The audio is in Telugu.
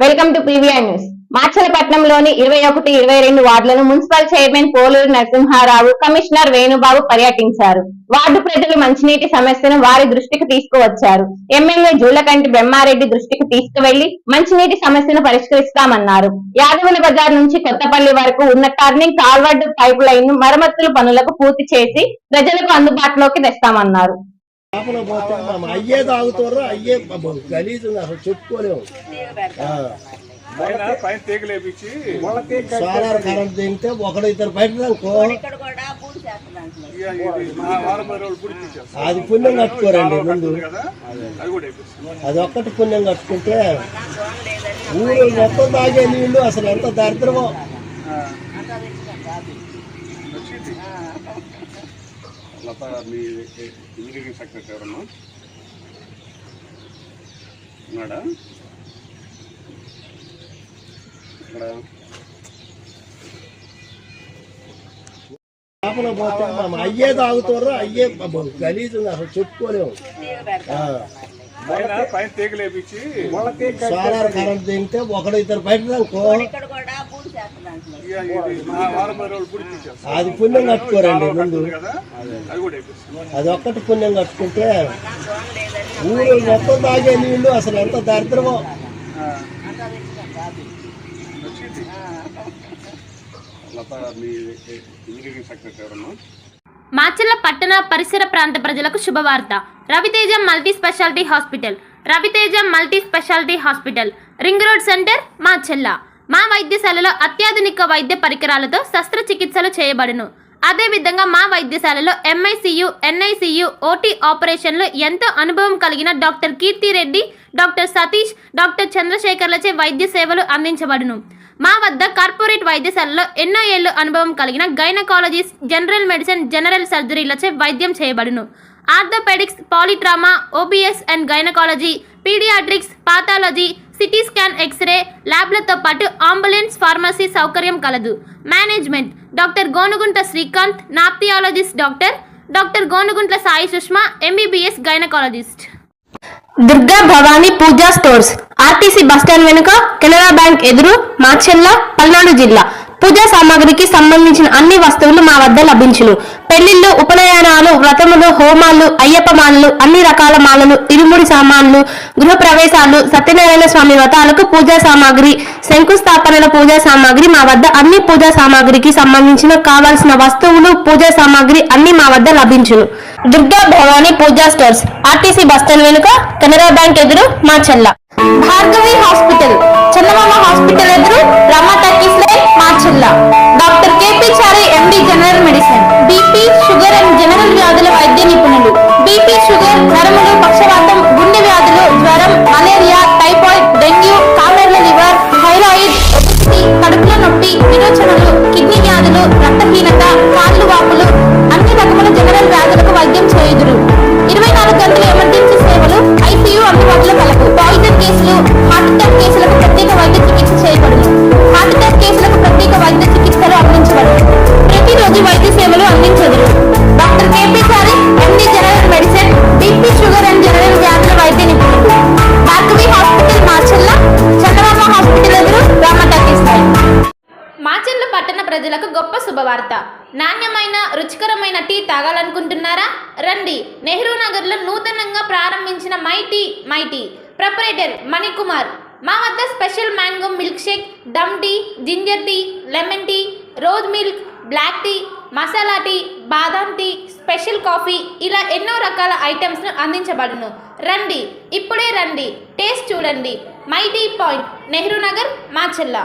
Welcome to PVR news. మాచలపట్నంలోని 21, 22 వార్డులను municipal chairman Poluru Narasimha Rao, commissioner Venubabu పర్యటించారు. వార్డు ప్రజలు మంచినీటి సమస్యను వారి దృష్టికి తీసుకువచ్చారు. ఎమ్మెల్యే జూలకంటి బ్రహ్మారెడ్డి దృష్టికి తీసుకువెళ్లి మంచినీటి సమస్యను పరిష్కరిస్తామన్నారు. యాదవుల బజార్ నుంచి కొత్తపల్లి వరకు ఉన్న టర్నింగ్ కాల్వర్డ్ పైప్ లైన్ మరమ్మతుల పనులకు పూర్తి చేసి ప్రజలకు అందుబాటులోకి తెస్తామన్నారు. అయ్యే తాగుతారు, అయ్యే గలీజు అసలు చెప్పుకోలేము. సోలార్ కరెంట్ దిగితే ఒకడు ఇద్దరు బయట అది పుణ్యం కట్టుకోరండి. ముందు అది ఒక్కటి పుణ్యం కట్టుకుంటే ఊరు మొత్తం తాగే నీళ్లు అసలు ఎంత దరిద్రమో. మీ ఇంజనీరింగ్ సెక్రటరీ ఎవరన్నా ఉన్నాడా ఇక్కడ? అయ్యే తాగుతారు, అయ్యే గలీజు అసలు చెప్పుకోలేము. సోలార్ కరెంట్ దిగితే ఒకడు ఇద్దరు బయట అది పుణ్యం కట్టుకోరండి. ముందు అది ఒక్కటి పుణ్యం కట్టుకుంటే ఊరు మొత్తం తాగే నీళ్లు అసలు ఎంత దరిద్రమో. మాచర్ల పట్టణ పరిసర ప్రాంత ప్రజలకు శుభవార్త. Raviteja multi speciality hospital. Raviteja multi speciality hospital, ring road centre, Macherla. మా వైద్యశాలలో అత్యాధునిక వైద్య పరికరాలతో శస్త్రచికిత్సలు చేయబడును. అదేవిధంగా మా వైద్యశాలలో ఎంఐసియు, ఎన్ఐసియు, ఓటీ ఆపరేషన్లు ఎంతో అనుభవం కలిగిన doctor Keerthi Reddy, doctor Satish, doctor చంద్రశేఖర్లచే వైద్య సేవలు అందించబడును. మా వద్ద కార్పొరేట్ వైద్యశాలలో ఎన్నో ఏళ్లు అనుభవం కలిగిన గైనకాలజిస్ట్, జనరల్ మెడిసిన్, జనరల్ సర్జరీలచే వైద్యం చేయబడును. Orthopaedics, polytrauma, OBS and gynaecology, paediatrics, pathology, CT scan, X ray ల్యాబ్లతో పాటు అంబులెన్స్, ఫార్మసీ సౌకర్యం కలదు. మేనేజ్మెంట్ డాక్టర్ గోనుగుంట శ్రీకాంత్, నాప్థియాలజిస్ట్ doctor Gonuguntla Sai Sushma, MBBS gynaecologist. Durga Bhavani Puja stores, RTC bus stand వెనుక, కెనరా బ్యాంక్ ఎదురు, మాచర్ల, పల్నాడు జిల్లా. పూజా సామాగ్రికి సంబంధించిన అన్ని వస్తువులు మా వద్ద లభించును. పెళ్లిళ్లు, ఉపనయనాలు, వ్రతములు, హోమాలు, అయ్యప్ప మాలలు, అన్ని రకాల మాలలు, ఇరుముడి సామాన్లు, గృహ ప్రవేశాలు, సత్యనారాయణ స్వామి వ్రతాలకు పూజా సామాగ్రి, శంకుస్థాపనల పూజా సామాగ్రి మా వద్ద అన్ని పూజా సామాగ్రికి సంబంధించిన కావాల్సిన వస్తువులు, పూజా సామాగ్రి అన్ని మా వద్ద లభించును. Durga Bhavani Puja stores, RTC bus stand వెనుక, కెనరా బ్యాంక్ ఎదురు, మాచర్ల. భార్గవి హాస్పిటల్, చందమామ హాస్పిటల్ ఎదురు, Rama talkies line, Macherla. Doctor KP Chari, MD general medicine, BP, sugar and general వ్యాధుల వైద్య నిపుణులు. బీపీ, షుగర్, నరములు, పక్షవాతం, గుండె వ్యాధులు, జ్వరం, మలేరియా, టైఫాయిడ్, డెంగ్యూ, కామెర్ల లివర్, థైరాయిడ్, ఒబెసిటీ, కడుపులో నొప్పి, విరోచనలు, కిడ్నీ వ్యాధులు, రక్తహీనత, కాళ్ళు వాపులు, అన్ని రకముల జనరల్ వ్యాధులకు వైద్యం చేయుదురు. 24 గంటల ఎమర్జెన్సీ సేవలు, ఐసీయూ అందుబాటులో కలవు. పాయిజన్ కేసులు, హార్ట్ అటాక్ కేసులకు ప్రత్యేక వైద్య చికిత్స చేయబడును. హార్ట్ అటాక్ కేసులకు ప్రత్యేక వైద్య చికిత్సలు అందించబడును. ప్రతిరోజు వైద్య సేవలు అందించదురు. Doctor KP Chari, MD general medicine, BP, sugar and general వ్యాధుల వైద్య నిపుణులు. భార్గవి హాస్పిటల్, మాచర్ల. చందమామ హాస్పిటల్ ఎదురు, రమా టాకీస్ లైన్. మాచర్ల పట్టణ ప్రజలకు గొప్ప శుభవార్త. నాణ్యమైన, రుచికరమైన టీ తాగాలనుకుంటున్నారా? రండి. నెహ్రూ నగర్లో నూతనంగా ప్రారంభించిన మై టీ ప్రొపరేటర్ మణికుమార్. మా వద్ద స్పెషల్ మ్యాంగో మిల్క్ షేక్, డమ్ tea, ginger tea, lemon tea, rose milk, black tea, masala tea, బాదాం టీ, స్పెషల్ కాఫీ, ఇలా ఎన్నో రకాల ఐటమ్స్ను అందించబడును. రండి, ఇప్పుడే రండి, టేస్ట్ చూడండి. My tea point, Nehru Nagar, Macherla.